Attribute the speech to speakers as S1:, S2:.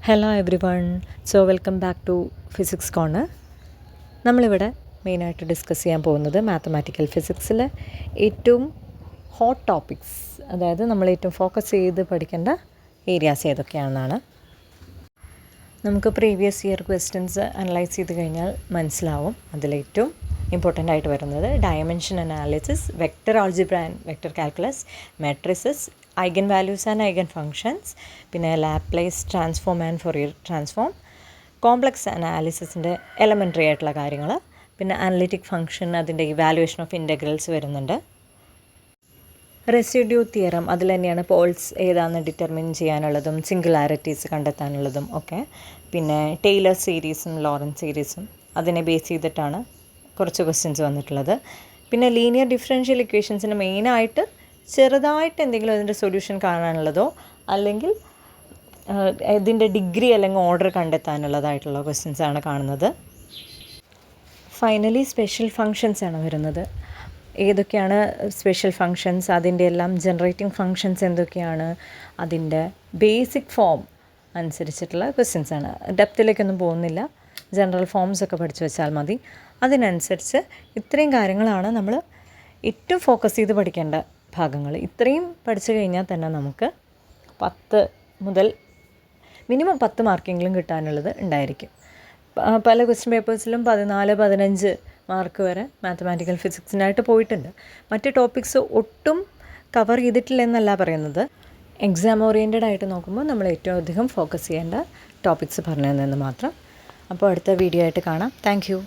S1: Hello every one. Welcome back to physics corner. നമ്മളിവിടെ മെയിനായിട്ട് discuss ചെയ്യാൻ പോകുന്നത് മാത്തമാറ്റിക്കൽ ഫിസിക്സിലെ ഏറ്റവും ഹോട്ട് ടോപ്പിക്സ്, അതായത് നമ്മൾ ഏറ്റവും ഫോക്കസ് ചെയ്ത് പഠിക്കേണ്ട ഏരിയാസ് ഏതൊക്കെയാണെന്നാണ്. നമുക്ക് പ്രീവിയസ് ഇയർ ക്വസ്റ്റ്യൻസ് അനലൈസ് ചെയ്ത് കഴിഞ്ഞാൽ മനസ്സിലാവും. അതിലേറ്റവും ഇമ്പോർട്ടൻ്റ് ആയിട്ട് വരുന്നത് dimension analysis, vector algebra and vector calculus, matrices, eigen values and eigen functions, പിന്നെ Laplace transform and Fourier transform, complex അനാലിസിസിൻ്റെ എലമെൻ്ററി ആയിട്ടുള്ള കാര്യങ്ങൾ, പിന്നെ അനലിറ്റിക് ഫംഗ്ഷൻ, അതിൻ്റെ ഇവാലുവേഷൻ ഓഫ് ഇൻ്റഗ്രൽസ് വരുന്നുണ്ട്. റെസിഡ്യൂ തിയറം, അതിൽ തന്നെയാണ് പോൾസ് ഏതാണെന്ന് ഡിറ്റർമിൻ ചെയ്യാനുള്ളതും സിംഗുലാരിറ്റീസ് കണ്ടെത്താനുള്ളതും ഒക്കെ. പിന്നെ ടൈലർ സീരീസും ലോറൻസ് സീരീസും അതിനെ ബേസ് ചെയ്തിട്ടാണ് കുറച്ച് ക്വസ്റ്റ്യൻസ് വന്നിട്ടുള്ളത്. പിന്നെ ലീനിയർ ഡിഫറൻഷ്യൽ ഇക്വേഷൻസിന് മെയിനായിട്ട് ചെറുതായിട്ട് എന്തെങ്കിലും അതിൻ്റെ സൊല്യൂഷൻ കാണാനുള്ളതോ അല്ലെങ്കിൽ ഇതിൻ്റെ ഡിഗ്രി അല്ലെങ്കിൽ ഓർഡർ കണ്ടെത്താനുള്ളതായിട്ടുള്ള ക്വസ്റ്റ്യൻസാണ് കാണുന്നത്. ഫൈനലി സ്പെഷ്യൽ ഫങ്ഷൻസ് ആണ് വരുന്നത്. ഏതൊക്കെയാണ് സ്പെഷ്യൽ ഫങ്ഷൻസ്, അതിൻ്റെ എല്ലാം ജനറേറ്റിംഗ് ഫങ്ഷൻസ് എന്തൊക്കെയാണ്, അതിൻ്റെ ബേസിക് ഫോം അനുസരിച്ചിട്ടുള്ള ക്വസ്റ്റ്യൻസ് ആണ്. ഡെപ്തിലേക്കൊന്നും പോകുന്നില്ല, ജനറൽ ഫോംസ് ഒക്കെ പഠിച്ചു വെച്ചാൽ മതി. അതിനനുസരിച്ച് ഇത്രയും കാര്യങ്ങളാണ് നമ്മൾ ഏറ്റവും ഫോക്കസ് ചെയ്ത് പഠിക്കേണ്ട ഭാഗങ്ങൾ. ഇത്രയും പഠിച്ചു കഴിഞ്ഞാൽ തന്നെ നമുക്ക് 10 മുതൽ മിനിമം 10 മാർക്കെങ്കിലും കിട്ടാനുള്ളത് ഉണ്ടായിരിക്കും. പല ക്വസ്റ്റ്യൻ പേപ്പേഴ്സിലും 14-15 മാർക്ക് വരെ മാത്തമാറ്റിക്കൽ ഫിസിക്സിനായിട്ട് പോയിട്ടുണ്ട്. മറ്റ് ടോപ്പിക്സ് ഒട്ടും കവർ ചെയ്തിട്ടില്ല എന്നല്ല പറയുന്നത്. എക്സാം ഓറിയൻറ്റഡ് ആയിട്ട് നോക്കുമ്പോൾ നമ്മൾ ഏറ്റവും അധികം ഫോക്കസ് ചെയ്യേണ്ട ടോപ്പിക്സ് പറഞ്ഞു തന്നെന്ന് മാത്രം. അപ്പോൾ അടുത്ത വീഡിയോ ആയിട്ട് കാണാം. Thank you.